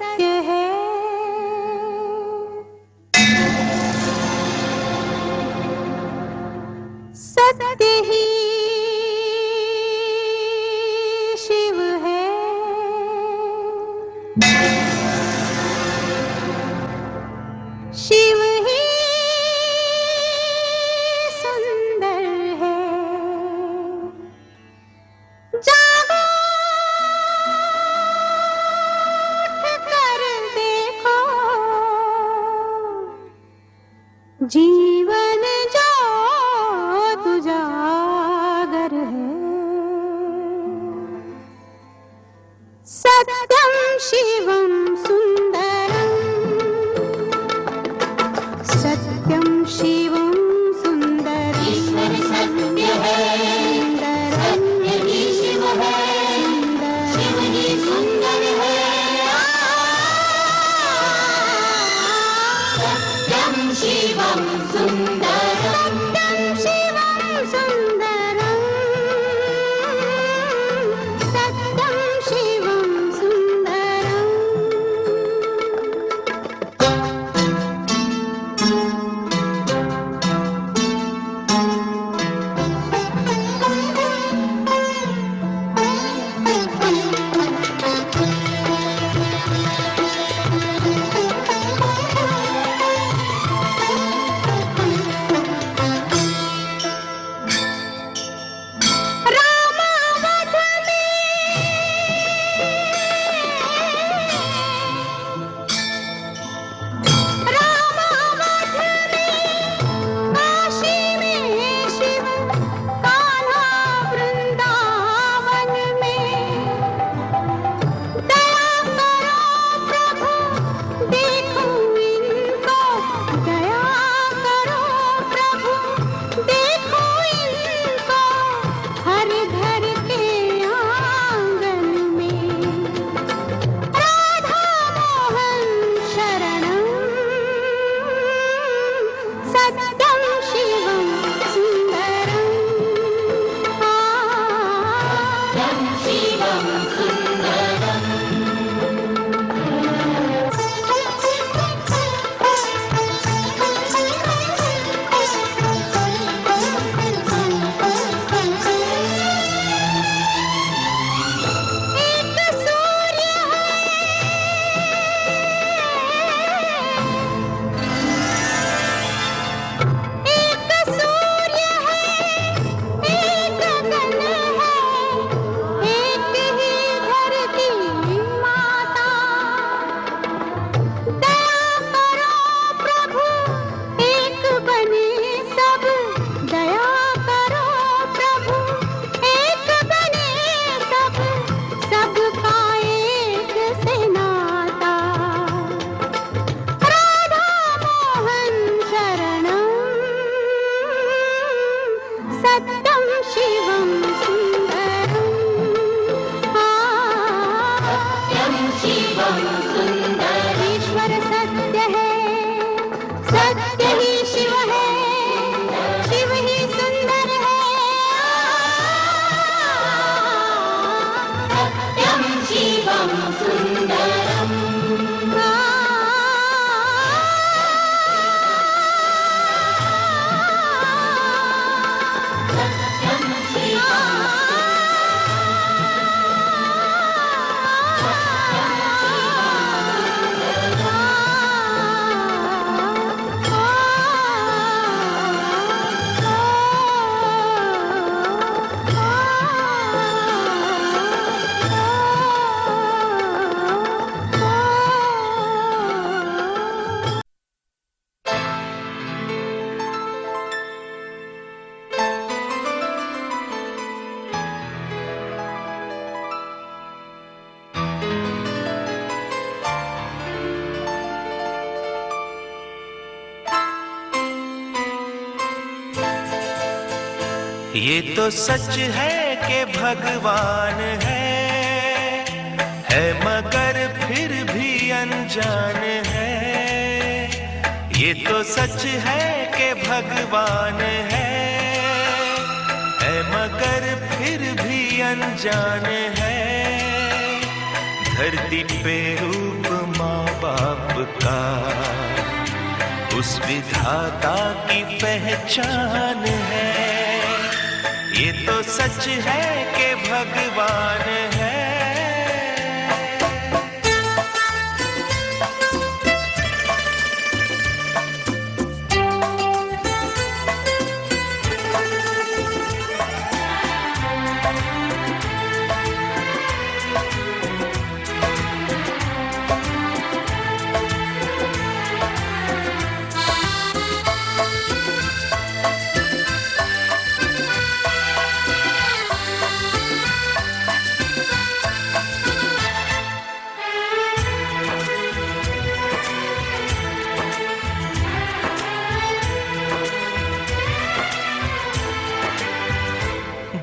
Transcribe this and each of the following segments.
सत्य है, सत्य ही शिव है। शिव ही सुंदर है। जागो उठ कर देखो, जीवन जो तुजागर है। सत्यम शिवम सुंदरम, सत्यम शिवम सुंदरम। ईश्वर सत्य है, सत्य ही शिव है, शिव ही सुंदर है। सत्यम शिवम सुंदरम, सत्यम शिवम सुंदरम, सत्यम शिवम सुंदरम। काशी में शिव, कान्हा वृंदावन में। दया करो प्रभु, देखो इनको, दया करो प्रभु, देखो इनको, हर घर के आंगन में। राधा मोहन शरणम, सत्यम शिवम सुंदरम। सत्यम शिवम सुंदरम। एक सूर्य एक सूर्य है, एक गगन है, एक ही धरती माता। दया करो प्रभु, एक बने सब, दया करो प्रभु, एक बने सब, सबका एक से नाता। राधा मोहन शरणम, सत्यम शिवम सुंदरम। सत्यम शिवम सुंदरम। ईश्वर सत्य है, सत्य ही शिव है, शिव ही सुंदर है। सत्यम शिवम सुंदरम। ये तो सच है कि भगवान है मगर फिर भी अनजान है। ये तो सच है कि भगवान है मगर फिर भी अनजान है। धरती पे रूप माँ बाप का उस विधाता की पहचान है। ये तो सच है कि भगवान है।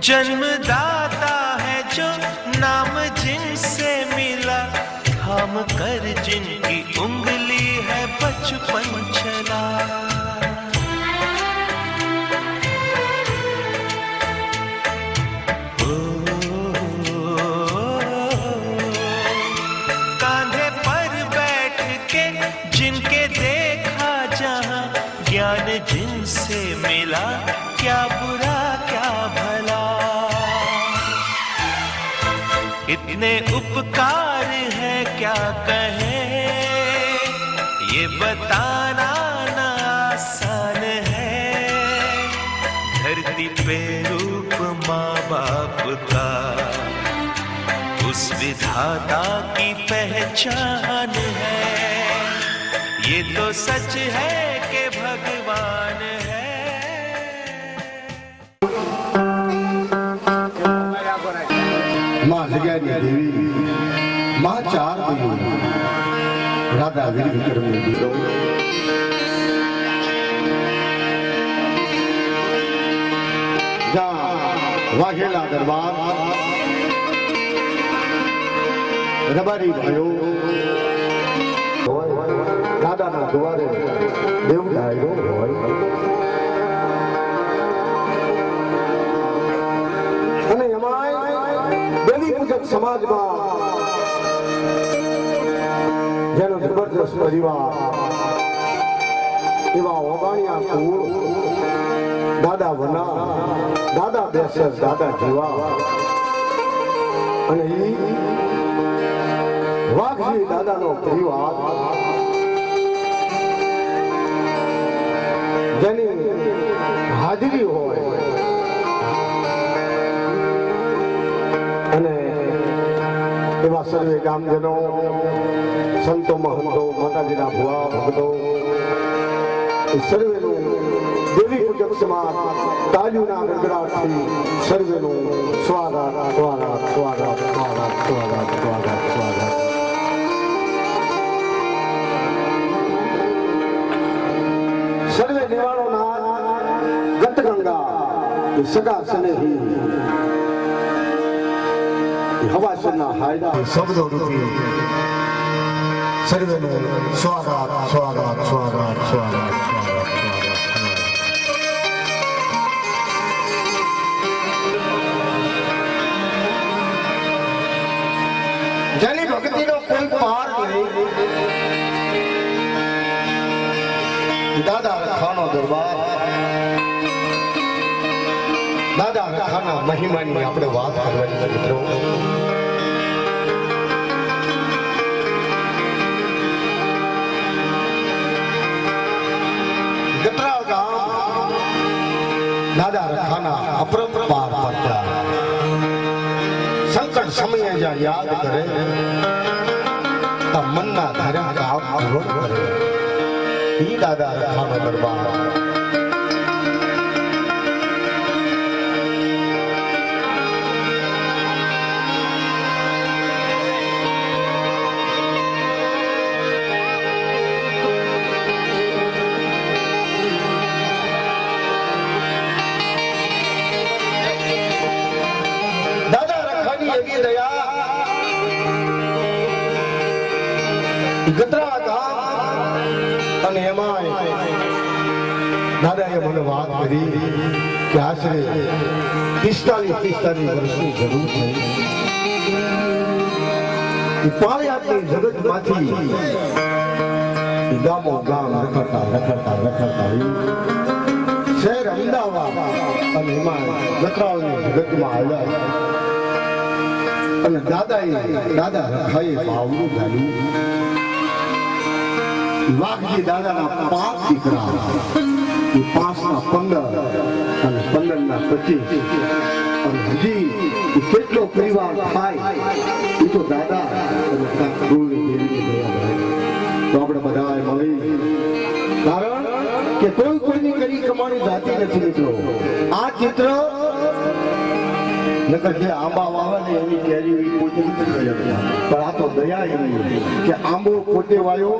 जन्मदाता है जो नाम जिनसे मिला, थाम कर जिनकी उंगली है बचपन चला। कांधे पर बैठ के जिनके देखा जहां, ज्ञान जिनसे मिला, क्या बुरा क्या भला। इतने उपकार है क्या कहें, ये बताना ना आसान है। धरती पे रूप माँ बाप का उस विधाता की पहचान है। ये तो सच है कि भगवान है। माँ जगह देवी, माँ चार दियो, राधा वीर विक्रम ने दियो। जहाँ वाघेला दरबार, रबारी भाइयो, राधा ना द्वारे देव डायो होय। समाजમાં જેનો જબરદસ્ત પરિવાર એવા ઓગાણિયા કુળ, દાદા વના, દાદા બેસર, દાદા જીવા અને ઈ વાઘજી દાદાનો પરિવાર જેની હાજરી હોય અને એવા સર્વે ગામજનો, સંતો મહંતો, માતાજીના ભુવા ભક્તો, એ સર્વેનું દેવી પૂજક સમાજ તાલીના ગગડાટથી સર્વેનું સ્વાગત સ્વાગત સ્વાગત સ્વાગત સ્વાગત સ્વાગત સ્વાગત. સર્વે નિવાણોના ગતગંગા સગા સ્નેહી હવાસના હાયદા શબ્દો રૂપી સર્વેનું સ્વાગત સ્વાગત સ્વાગત સ્વાગત જેની ભક્તિનો કોઈ પાર નહીં, દાદા રખાનો દરબાર, દાદા રખાના મહિમાની આપણે વાત કરવાની છે મિત્રો. ગતરા ગામ દાદા રખાના અપરંપાર પડતા સંકટ સમયે જ્યાં યાદ કરે તો મનના ધારે કામ પૂરો કરે. ઈ દાદા રખાનો દરબાર ગતરા ગામ અને એમાં દાદાએ મને વાત કરી કે આશરે 45 વર્ષની જરૂર થઈ. પાળિયાદ આખી જગતમાંથી ગામો ગામ રખડતા શહેર અમદાવાદ અને એમાં નકરાઓની જગતમાં આવ્યા અને દાદા રખાએ ભાવનું ગાયું. વાઘજી દાદાના 5 દીકરા, એ 5ના 15 અને 15ના 25 અને હજી કેટલો પરિવાર થાય એ તો દાદા અને તો આપણે બધા મળી, કારણ કે કોઈની કરી કમાણી જાતી નથી મિત્રો. આ ચિત્ર નકર જે આંબા વાવે ને એની કેરી પોતે નથી કરી શકતા, પણ આ તો દયા એવી કે આંબો પોતે વાયો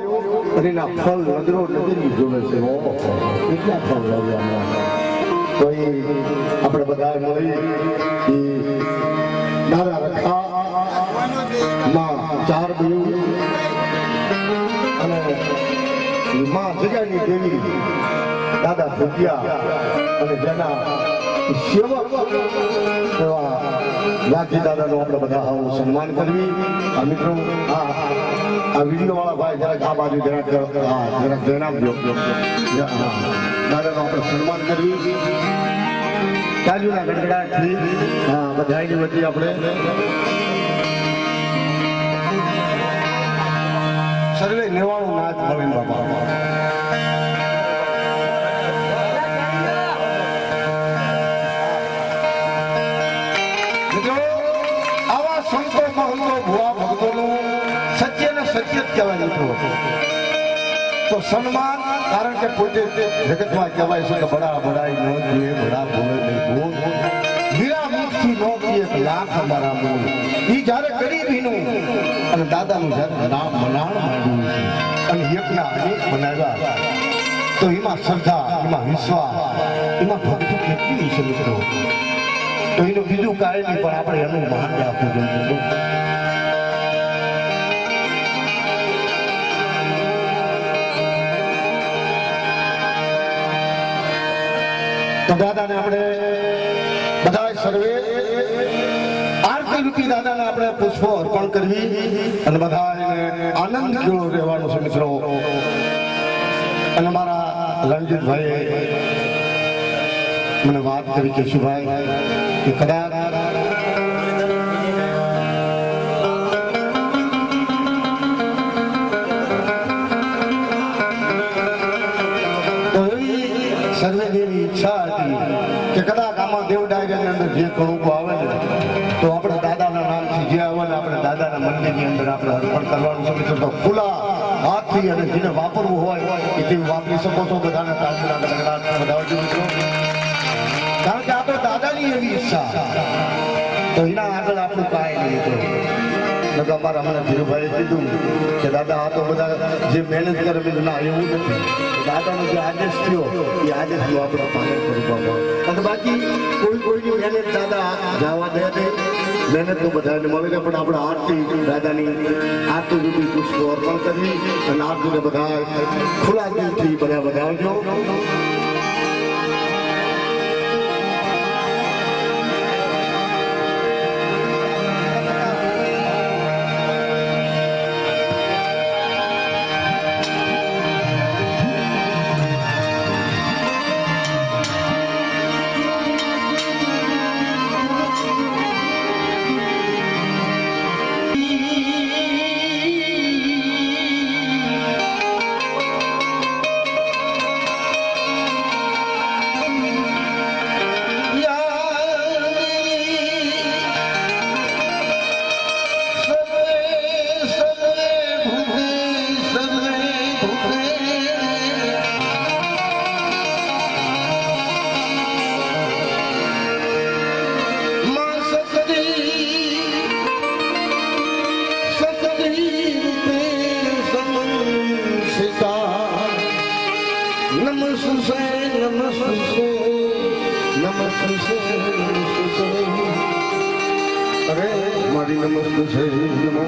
અને એના ફળ નજરો નજરની જોવે છે. કેટલા ફળ વાવ્યા તો એ આપણે બધા મળી એ દાદા રખા માં 4 બહેન અને માં જગાની દેવી દાદા ભૂતિયા અને જેના સેવક એવા વાઘજી દાદાનું આપણે બધા આવું સન્માન કરવી. આ મિત્રો આ વિડીયો વાળા ભાઈ જરાક આ બાજુ જરાક જણાવજો. દાદાનું આપણે સન્માન કરવી. તાજુના ગડગડાટથી બધાની વચ્ચે આપણે સર્વે નિર્વાણું નાથ ભવિન બાપા. આવા સંતો મહંતો ભુવા ભક્તોનું સત્ય ને સત્ય જ કહેવાય મિત્રો. તો સન્માન, કારણ કે પોતે જગતમાં કહેવાય છે કે બડા બડાઈ ન જોઈએ, બડા બોલે નહીં બોલ, હીરા મુખથી ન કીએ લાખ અમારા બોલ. એ જ્યારે ગરીબીનું અને દાદાનું જ્યારે નામ મનાણ માંડ્યું છે અને યજ્ઞ અનેક બનાવ્યા, તો એમાં શ્રદ્ધા, એમાં વિશ્વાસ, એમાં ભક્તિ કેટલી છે મિત્રો. તો એનું બીજું કાંઈ નહીં, પણ આપણે એનું મહાન આપવું જોઈએ. તો દાદાને આપણે બધા સર્વે આરતી રૂપી દાદાને આપણે પુષ્પો અર્પણ કરવી અને બધા આનંદ જેવો રહેવાનો છે મિત્રો. અને મારા રણજીતભાઈએ મને વાત કરી કે શુભાઈ કે કદાચ સર્વેની ઈચ્છા હતી કે કદાચ આમાં દેવ ડાયરાની અંદર જે કણુકો આવે ને તો આપણે દાદાના નામથી જે આવે ને આપણે દાદાના મંદિરની અંદર આપણે અર્પણ કરવાનું છે મિત્રો. તો ખુલ્લા હાથથી અને જેને વાપરવું હોય એ તે વાપરી શકો છો. બધાને તાજના વધાવજો મિત્રો, કારણ કે આપણે દાદાની એવી ઈચ્છા, તો એના આગળ આપણું કાંઈ નહીં મિત્રો. અમારા મને ધીરુભાઈએ કીધું કે દાદા આ તો બધા જે મહેનત કરે બીજું ના, એવું નથી. દાદાનો જે આદેશ થયો એ આદેશનું આપણે પાલન કરવું બાબા. અને બાકી કોઈની મહેનત દાદા જવા દે છે, મહેનત તો બધાને મળે છે, પણ આપણે આરતી દાદાની આરતી રૂપી પુષ્પો અર્પણ કરવી અને આરતીને બધા ખુલ્લા દિલથી બધા વધાવજો. અરે મારી નમસ્તે છે નમો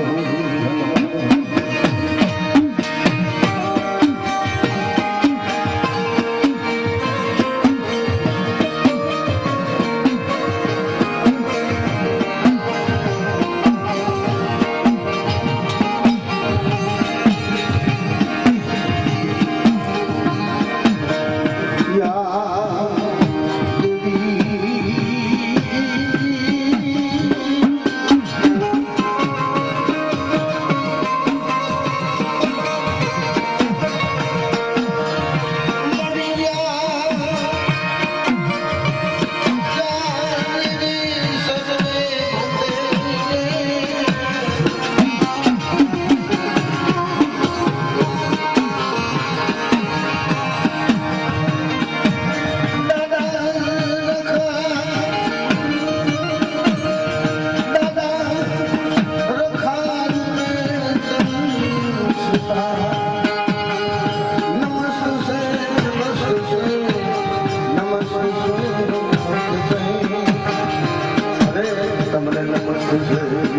Yeah.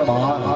મહાન